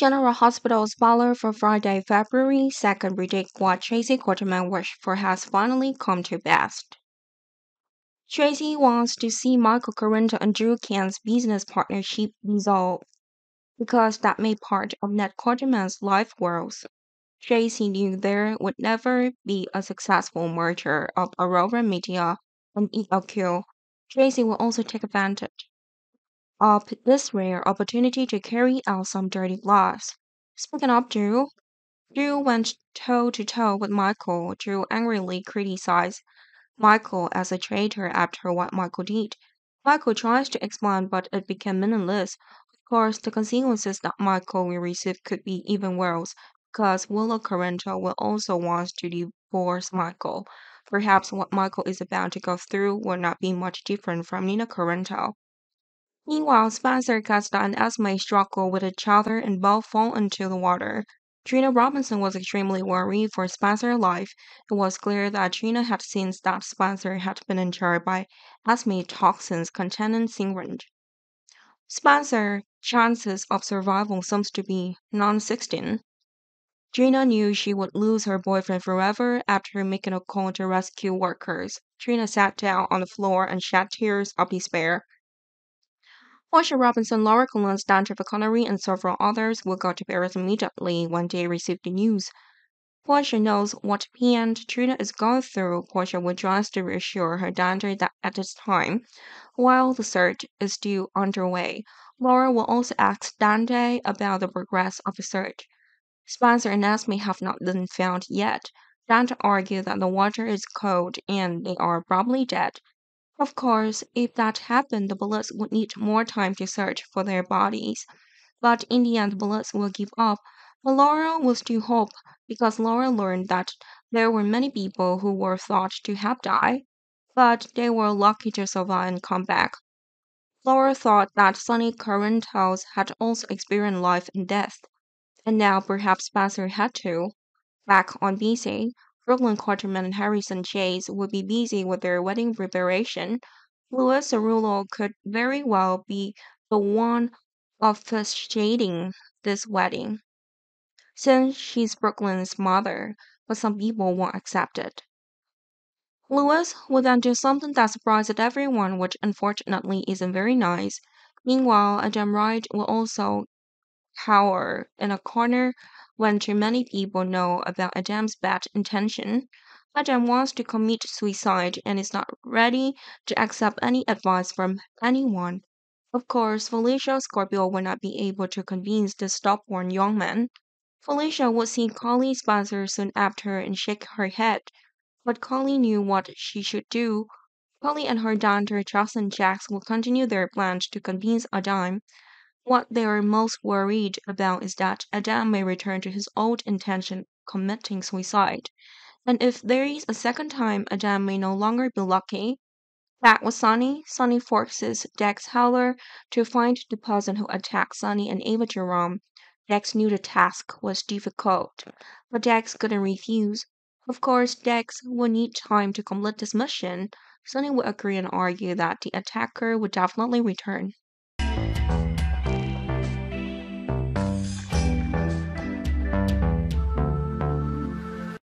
General Hospital's spoiler for Friday, February 2nd predict what Tracy Quarterman wished for has finally come to pass. Tracy wants to see Michael Corrento and Drew Cain's business partnership dissolve because that made part of Ned Quarterman's life worlds. Tracy knew there would never be a successful merger of Aurora Media and ELQ. Tracy will also take advantage of this rare opportunity to carry out some dirty bluffs. Speaking of Drew went toe to toe with Michael. Drew angrily criticized Michael as a traitor after what Michael did. Michael tries to explain, but it became meaningless. Of course, the consequences that Michael will receive could be even worse, because Willow Corrento will also want to divorce Michael. Perhaps what Michael is about to go through will not be much different from Nina Corrento. Meanwhile, Spencer, Costa, and Esme struggle with each other and both fall into the water. Trina Robinson was extremely worried for Spencer's life. It was clear that Trina had seen that Spencer had been injured by Esme toxins containing syringe. Spencer's chances of survival seems to be non-existent. Trina knew she would lose her boyfriend forever after making a call to rescue workers. Trina sat down on the floor and shed tears of despair. Portia Robinson, Laura Collins, Dante Connery, and several others will go to Paris immediately when they receive the news. Portia knows what pain Trina is going through. Portia will try to reassure her Dante that at this time, while the search is still underway, Laura will also ask Dante about the progress of the search. Spencer and Esme have not been found yet. Dante argues that the water is cold and they are probably dead. Of course, if that happened, the police would need more time to search for their bodies. But in the end, the police will give up. But Laura will still hope because Laura learned that there were many people who were thought to have died, but they were lucky to survive and come back. Laura thought that Sonny Corinthos had also experienced life and death, and now perhaps Spencer had too. Back on BC, Brooklyn Quarterman and Harrison Chase would be busy with their wedding preparation. Louis Cerullo could very well be the one officiating this wedding, since she's Brooklyn's mother, but some people won't accept it. Louis would then do something that surprises everyone, which unfortunately isn't very nice. Meanwhile, Adam Wright will also cower in a corner when too many people know about Adam's bad intention. Adam wants to commit suicide and is not ready to accept any advice from anyone. Of course, Felicia Scorpio will not be able to convince the stubborn young man. Felicia would see Collie Spencer soon after and shake her head, but Collie knew what she should do. Collie and her daughter Jocelyn Jacks will continue their plans to convince Adam. What they are most worried about is that Adam may return to his old intention, committing suicide. And if there is a second time, Adam may no longer be lucky. Back with Sonny, Sonny forces Dex Howler to find the person who attacked Sonny and Ava Jerome. Dex knew the task was difficult, but Dex couldn't refuse. Of course, Dex would need time to complete this mission. Sonny would agree and argue that the attacker would definitely return.